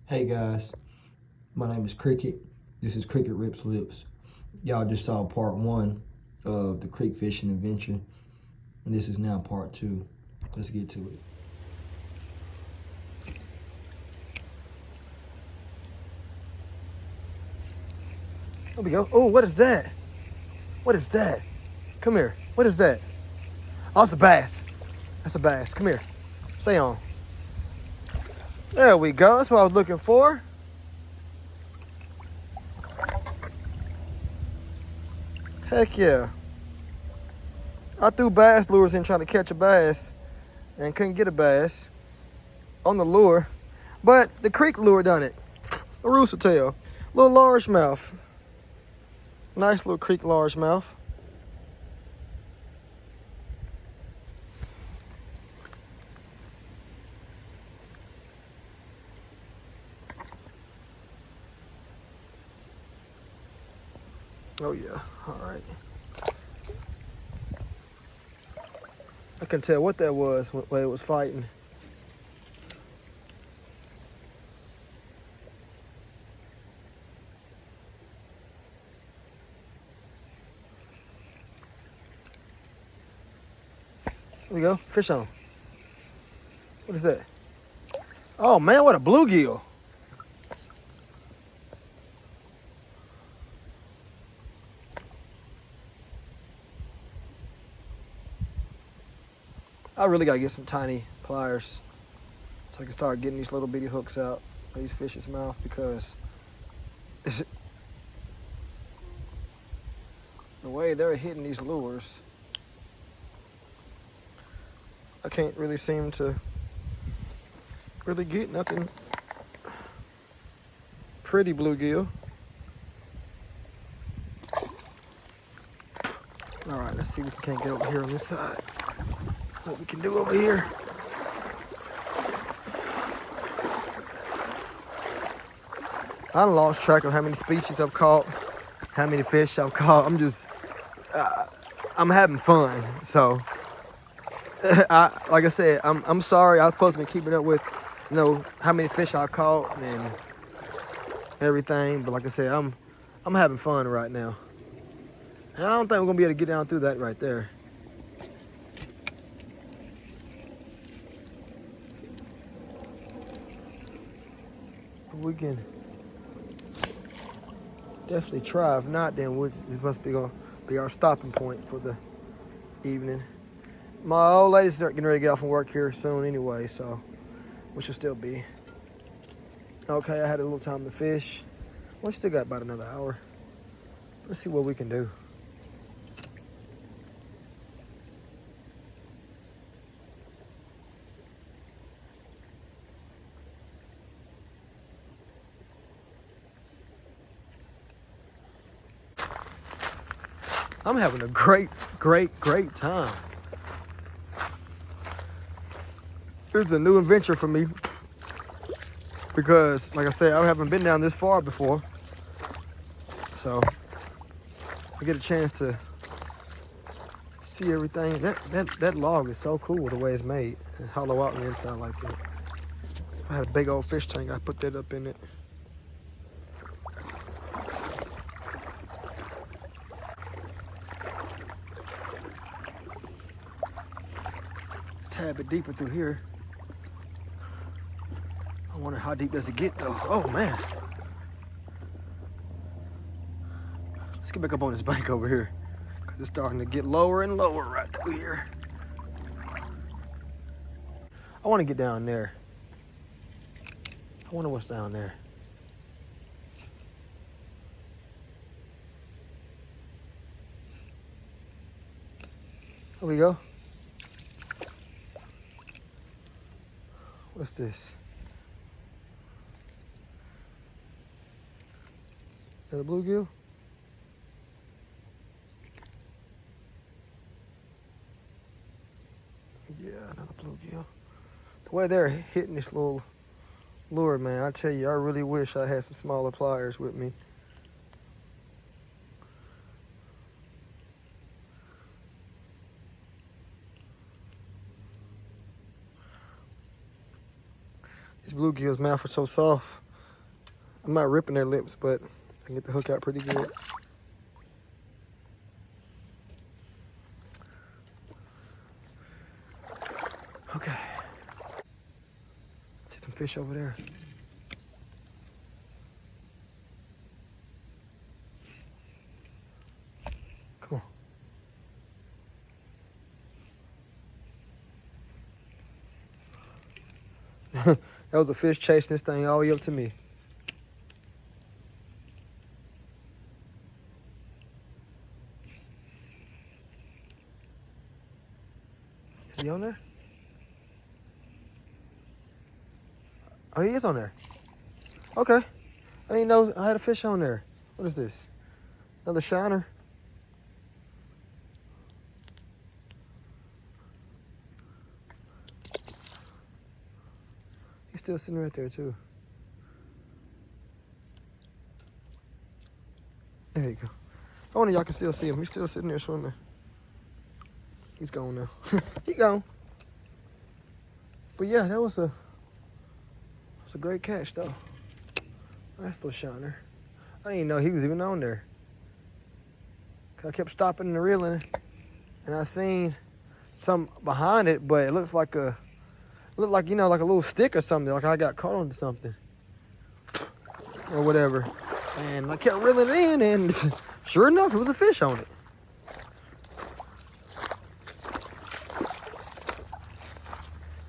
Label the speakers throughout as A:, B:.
A: Hey guys, my name is Cricket. This is Cricket Rips Lips. Y'all just saw part one of the creek fishing adventure, and this is now part two. Let's get to it. There we go. Oh, what is that? What is that? Come here. What is that? Oh, it's a bass. That's a bass. Come here. Stay on. There we go. That's what I was looking for. Heck yeah. I threw bass lures in trying to catch a bass and couldn't get a bass on the lure. But the creek lure done it. A rooster tail. Little largemouth. Nice little creek largemouth. Oh yeah, all right. I couldn't tell what that was when it was fighting. There we go, fish on. What is that? Oh man, what a bluegill. I really gotta get some tiny pliers so I can start getting these little bitty hooks out of these fish's mouth, because the way they're hitting these lures, I can't really seem to really get nothing pretty bluegill. All right, let's see if we can't get over here on this side. What we can do over here. I lost track of how many species I've caught, how many fish I've caught. I'm having fun. So, like I said, I'm sorry. I was supposed to be keeping up with, how many fish I caught and everything. But like I said, I'm having fun right now. And I don't think we're gonna be able to get down through that right there. We can definitely try. If not, then this must be gonna be our stopping point for the evening. My old lady's getting ready to get off from work here soon anyway, so we should still be okay. I had a little time to fish. We still got about another hour. Let's see what we can do. I'm having a great time. It's a new adventure for me because, like I said, I haven't been down this far before. So I get a chance to see everything. That log is so cool the way it's made. It's hollow out on the inside like that. I had a big old fish tank. I put that up in it. A tad bit deeper through here. I wonder how deep does it get though. Oh man. Let's get back up on this bank over here, because it's starting to get lower and lower right through here. I want to get down there. I wonder what's down there. There we go. What's this? Is that a bluegill? Yeah, another bluegill. The way they're hitting this little lure, man, I tell you, I really wish I had some smaller pliers with me. These bluegill's mouth are so soft. I'm not ripping their lips, but I can get the hook out pretty good. Okay. See some fish over there. Come on. That was a fish chasing this thing all the way up to me. Is he on there? Oh, he is on there. Okay. I didn't know I had a fish on there. What is this? Another shiner? He's still sitting right there too. There you go. I wonder if y'all can still see him. He's still sitting there swimming. He's gone now. He gone. But yeah, that was a great catch though. Nice little shiner. I didn't even know he was even on there. I kept stopping and reeling, and I seen something behind it, but it looks like like, you know, like a little stick or something, like I got caught on something or whatever. And I kept reeling it in, and sure enough, it was a fish on it.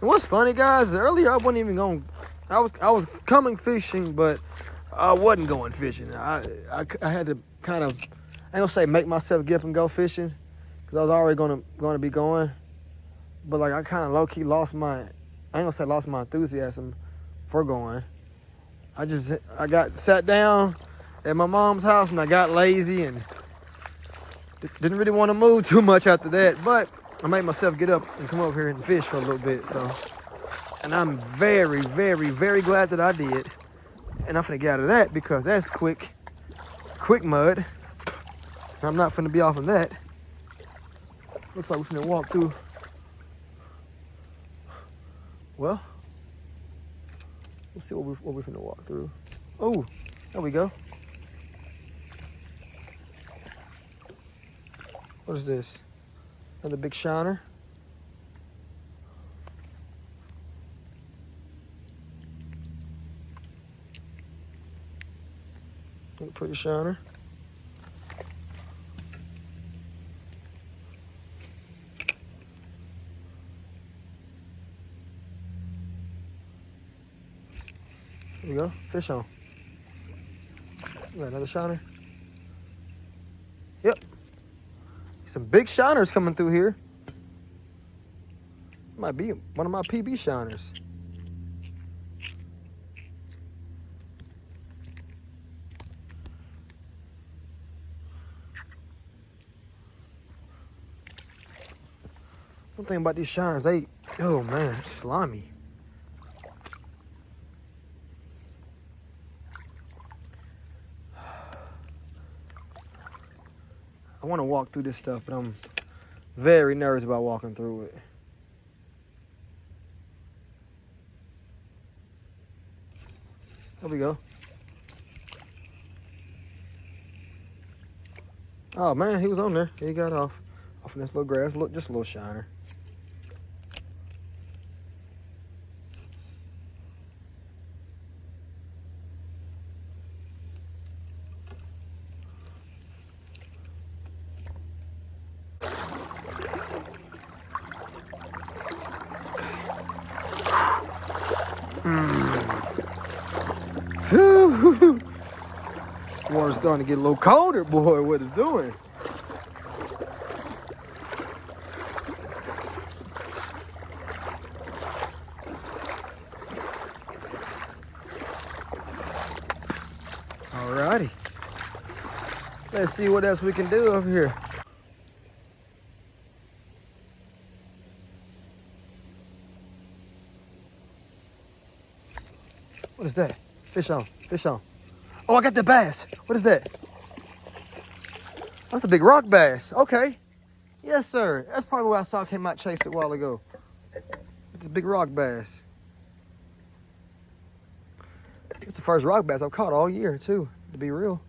A: And what's funny, guys, earlier I wasn't even going. I was coming fishing, but I wasn't going fishing. I had to kind of, I ain't gonna say make myself get up and go fishing, because I was already gonna be going. But like I kind of low key lost my, I ain't gonna say lost my enthusiasm for going. I got sat down at my mom's house and I got lazy and didn't really want to move too much after that. But I made myself get up and come over here and fish for a little bit. So, and I'm very, very, very glad that I did. And I'm finna get out of that because that's quick mud. I'm not finna be off of that. Looks like we're finna walk through. Well, let's see what we're finna walk through. Oh, there we go. What is this? Another big shiner. Look, pretty shiner. There we go, fish on. We got another shiner. Yep. Some big shiners coming through here. Might be one of my PB shiners. One thing about these shiners, oh man, slimy. I want to walk through this stuff, but I'm very nervous about walking through it. There we go. Oh man, he was on there. He got off in this little grass. Look, just a little shiner. Water's starting to get a little colder, boy. What it's doing? Alrighty. Let's see what else we can do over here. What is that? Fish on, fish on. Oh, I got the bass. What is that? That's a big rock bass. Okay. Yes, sir. That's probably where I saw him out chased it a while ago. It's a big rock bass. the first rock bass I've caught all year too, to be real.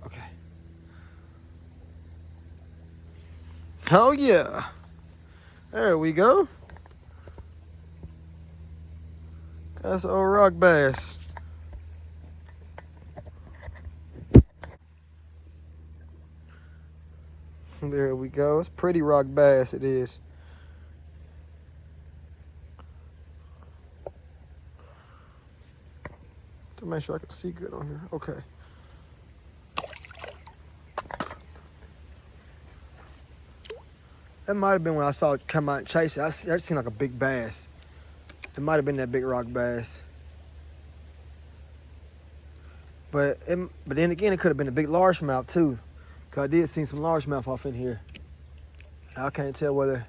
A: Okay. Oh yeah. There we go. That's an old rock bass. There we go. It's pretty rock bass, it is. To make sure I can see good on here. Okay. That might have been when I saw it come out and chase it. That seemed like a big bass. It might have been that big rock bass. But then again, it could have been a big largemouth too. Cause I did see some largemouth off in here. I can't tell whether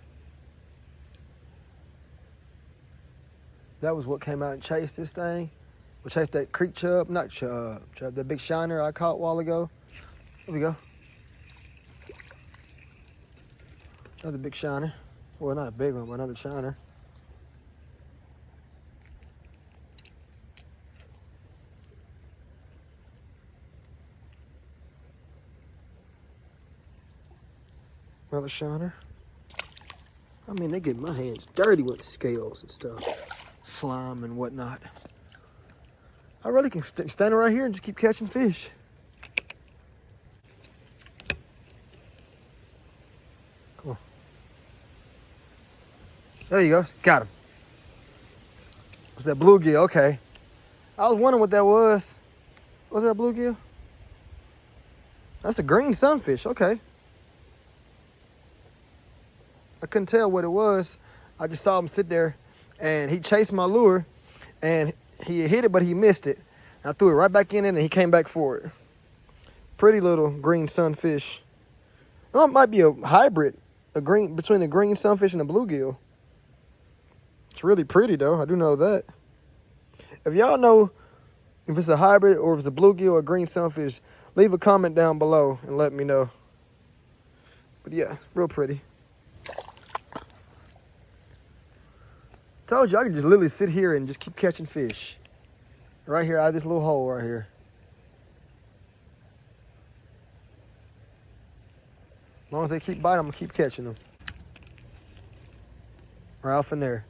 A: that was what came out and chased this thing. Or chased that creek chub, not chub, that big shiner I caught a while ago. Here we go. Another big shiner. Well, not a big one, but another shiner. Another shiner. I mean, they get my hands dirty with scales and stuff. Slime and whatnot. I really can stand right here and just keep catching fish. Come on. There you go. Got him. Was that bluegill? Okay. I was wondering what that was. Was that a bluegill? That's a green sunfish. Okay. I couldn't tell what it was. I just saw him sit there, and he chased my lure, and he hit it, but he missed it. I threw it right back in it, and he came back for it. Pretty little green sunfish. Well, it might be a hybrid, between the green sunfish and the bluegill. It's really pretty, though. I do know that. If y'all know if it's a hybrid or if it's a bluegill or green sunfish, leave a comment down below and let me know. But yeah, real pretty. Told you I could just literally sit here and just keep catching fish. Right here out of this little hole right here. As long as they keep biting, I'm gonna keep catching them. Right off in there.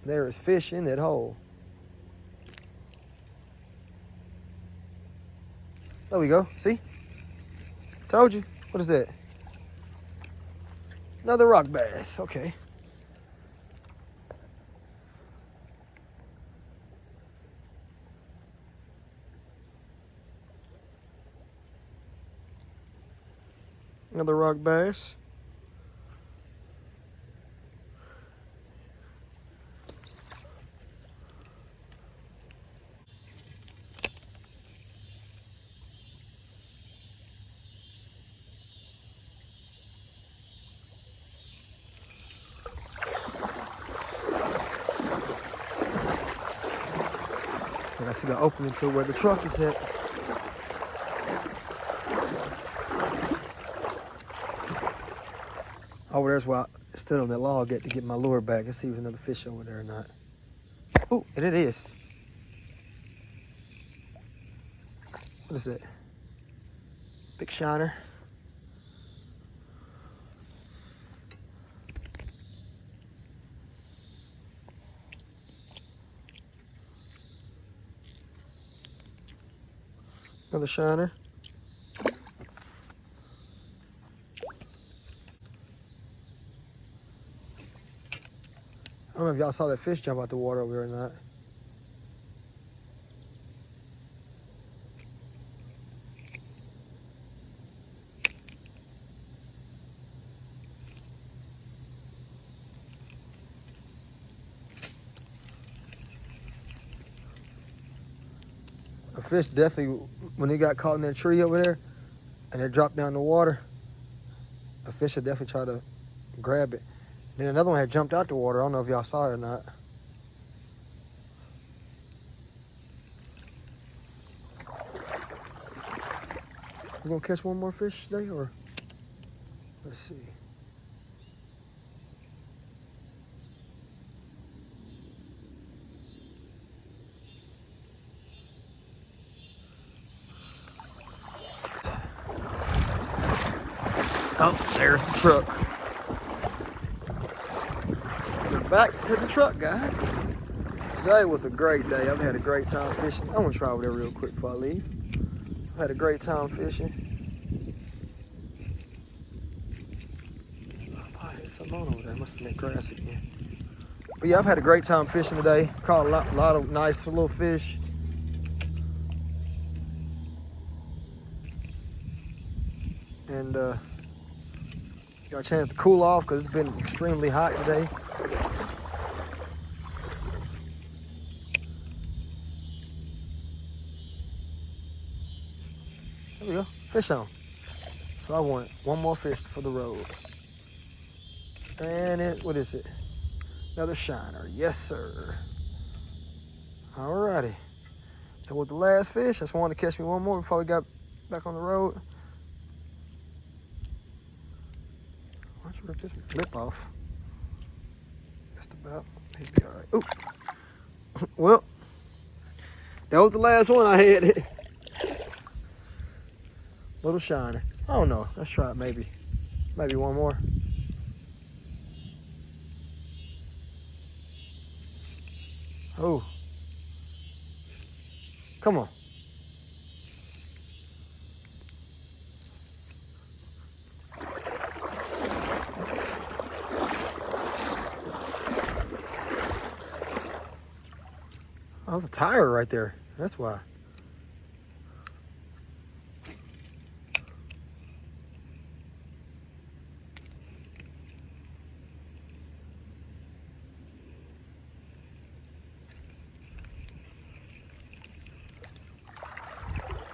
A: There is fish in that hole. There we go, see? Told you. What is that? Another rock bass, okay. Another rock bass. So I see the opening to where the truck is at. Over there's where I stood on that log to get my lure back. Let's see if there's another fish over there or not. Oh, and it is. What is that? Big shiner. Another shiner. I don't know if y'all saw that fish jump out the water over there or not. A fish definitely, when he got caught in that tree over there and it dropped down the water, a fish would definitely try to grab it. Then another one had jumped out the water. I don't know if y'all saw it or not. We're gonna catch one more fish today, or let's see. Oh, there's the truck. We're back to the truck, guys. Today was a great day. I've had a great time fishing. I'm gonna try over there real quick before I leave. I've had a great time fishing. I hit something on over there. Must have been grass again. But yeah, I've had a great time fishing today. Caught a lot of nice little fish. And got a chance to cool off because it's been extremely hot today. There we go, fish on. So I want one more fish for the road. And what is it? Another shiner, yes sir. Alrighty. That was the last fish. I just wanted to catch me one more before we got back on the road. Why don't you rip this lip off? Just about. He'd be alright. Ooh. Well, that was the last one I had. Little shiner. I don't know. Let's try it maybe. Maybe one more. Oh. Come on. Oh, there's a tire right there. That's why.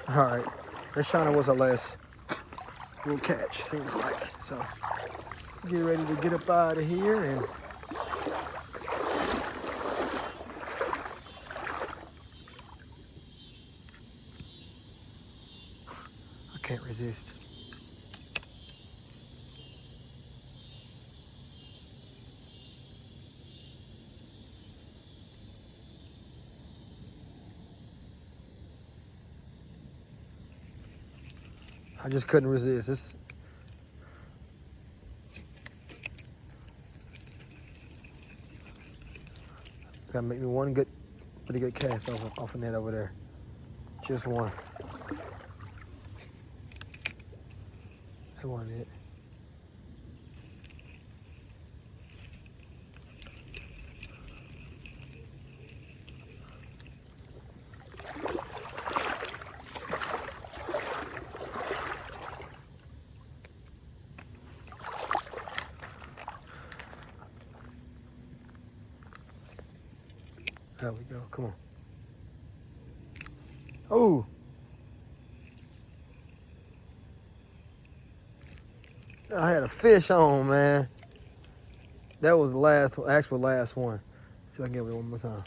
A: All right, that shiner was our last little catch, seems like. So, get ready to get up out of here and I can't resist. I just couldn't resist. This gotta make me one pretty good cast off of net over there. Just one. That wasn't it. There we go, come on. Oh! I had a fish on, man. That was the actual last one. See if I can get it one more time.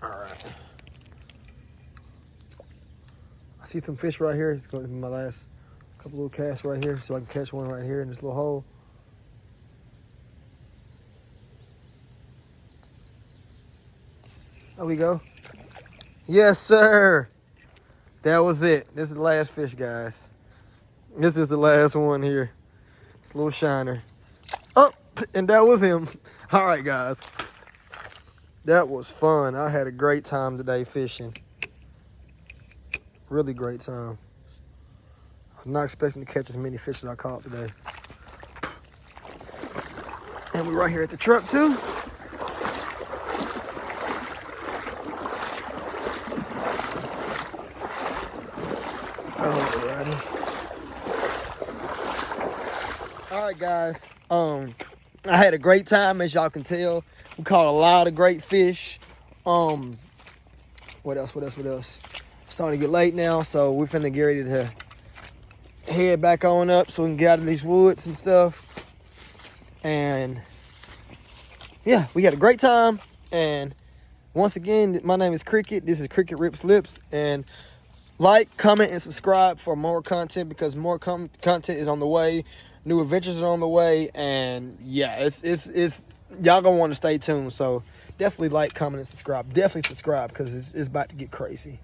A: All right. I see some fish right here. It's going to be my last couple little casts right here, so I can catch one right here in this little hole. There we go. Yes, sir. That was it. This is the last fish, guys. This is the last one here. Little shiner. Oh, and that was him. All right, guys. That was fun. I had a great time today fishing. Really great time. I'm not expecting to catch as many fish as I caught today. And we're right here at the truck too. Alrighty. Alright guys. I had a great time, as y'all can tell. We caught a lot of great fish. What else? It's starting to get late now, so we're finna get ready to head back on up so we can get out of these woods and stuff. And yeah, we had a great time. And once again, my name is Cricket. This is Cricket Rips Lips. And like, comment, and subscribe for more content, because more content is on the way. New adventures are on the way. And yeah, it's y'all gonna want to stay tuned. So definitely like, comment, and subscribe. Definitely subscribe, because it's about to get crazy.